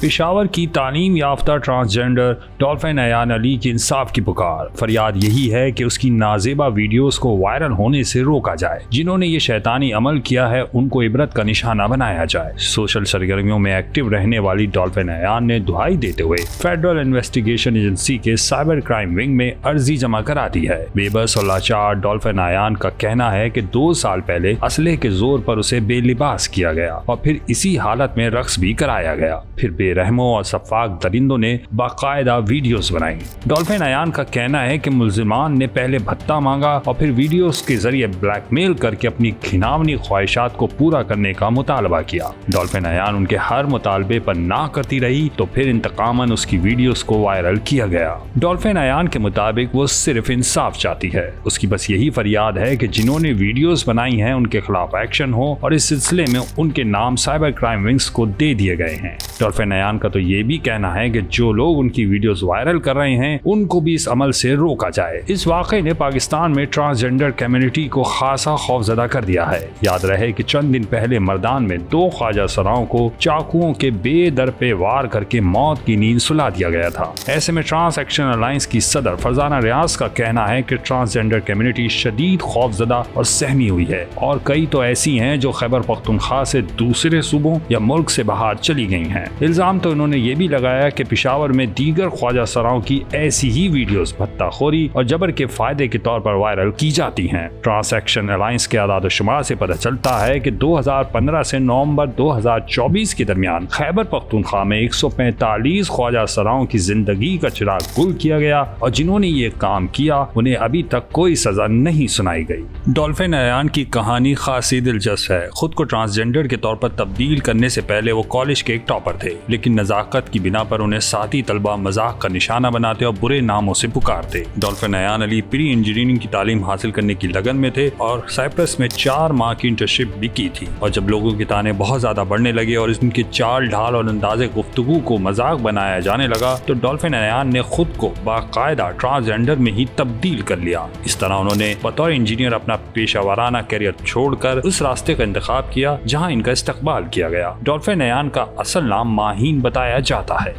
پشاور کی تعلیم یافتہ ٹرانسجینڈر ڈولفن ایان علی کی انصاف کی پکار۔ فریاد یہی ہے کہ اس کی نازیبا ویڈیوز کو وائرل ہونے سے روکا جائے۔ جنہوں نے یہ شیطانی عمل کیا ہے ان کو عبرت کا نشانہ بنایا جائے۔ سوشل سرگرمیوں میں ایکٹیو رہنے والی ڈولفن ایان نے دہائی دیتے ہوئے فیڈرل انویسٹیگیشن ایجنسی کے سائبر کرائم ونگ میں عرضی جمع کرا دی ہے۔ بے بس اور لاچار ڈولفن ایان کا کہنا ہے کہ 2 سال پہلے اسلحے کے زور پر اسے بے لباس کیا گیا اور پھر اسی حالت میں رقص بھی کرایا گیا۔ پھر بے رحموں اور سفاک درندوں نے باقاعدہ ویڈیوز بنائی۔ ڈولفن ایان کا کہنا ہے کہ ملزمان نے پہلے بھتہ مانگا اور پھر ویڈیوز کے ذریعے بلیک میل کر کے اپنی گھناؤنی خواہشات کو پورا کرنے کا مطالبہ کیا۔ ڈولفن ایان ان کے ہر مطالبے پر نہ کرتی رہی تو پھر انتقاماً اس کی ویڈیوز کو وائرل کیا گیا۔ ڈولفن ایان کے مطابق وہ صرف انصاف چاہتی ہے۔ اس کی بس یہی فریاد ہے کہ جنہوں نے ویڈیوز بنائی ہیں ان کے خلاف ایکشن ہو اور اس سلسلے میں ان کے نام سائبر کرائم ونگز کو دے دیے گئے ہیں۔ ڈولفن ایان کا تو یہ بھی کہنا ہے کہ جو لوگ ان کی ویڈیوز وائرل کر رہے ہیں ان کو بھی اس عمل سے روکا جائے۔ اس واقعے نے پاکستان میں ٹرانسجینڈر کمیونٹی کو خاصا خوفزدہ کر دیا ہے۔ یاد رہے کہ چند دن پہلے مردان میں 2 خواجہ سراؤں کو چاقوؤں کے بے در پہ وار کر کے موت کی نیند سلا دیا گیا تھا۔ ایسے میں ٹرانس ایکشن الائنس کی صدر فرزانہ ریاض کا کہنا ہے کہ ٹرانسجینڈر کمیونٹی شدید خوفزدہ اور سہمی ہوئی ہے اور کئی تو ایسی ہیں جو خیبر پختونخوا سے دوسرے صوبوں یا ملک سے باہر چلی گئی ہیں۔ الزام تو انہوں نے یہ بھی لگایا کہ پشاور میں دیگر خواجہ سراؤں کی ایسی ہی ویڈیوز بھتہ خوری اور جبر کے فائدے کے طور پر وائرل کی جاتی ہیں۔ ٹرانس ایکشن الائنس کے اعداد و شمار سے پتہ چلتا ہے کہ 2015 سے نومبر 2024 کے درمیان خیبر پختونخوا میں 145 خواجہ سراؤں کی زندگی کا چراغ گل کیا گیا اور جنہوں نے یہ کام کیا انہیں ابھی تک کوئی سزا نہیں سنائی گئی۔ ڈولفن ایان کی کہانی خاصی دلچسپ ہے۔ خود کو ٹرانسجینڈر کے طور پر تبدیل کرنے سے پہلے وہ کالج کے ایک ٹاپر تھے، لیکن نزاکت کی بنا پر انہیں ساتھی طلبہ مذاق کا نشانہ بناتے اور برے ناموں سے پکارتے۔ ڈولفن ایان علی پری انجینئرنگ کی تعلیم حاصل کرنے کی لگن میں تھے اور سائپرس میں 4 ماہ کی انٹرنشپ بھی کی تھی، اور جب لوگوں کے تانے بہت زیادہ بڑھنے لگے اور ان کی چال ڈھال اور انداز گفتگو کو مذاق بنایا جانے لگا تو ڈولفن ایان نے خود کو باقاعدہ ٹرانسجینڈر میں ہی تبدیل کر لیا۔ اس طرح انہوں نے بطور انجینئر اپنا پیشہ ورانہ کیریئر چھوڑ کر اس راستے کا انتخاب کیا جہاں ان کا استقبال کیا گیا۔ ڈولفن ایان کا اصل نام ماہین بتایا جاتا ہے۔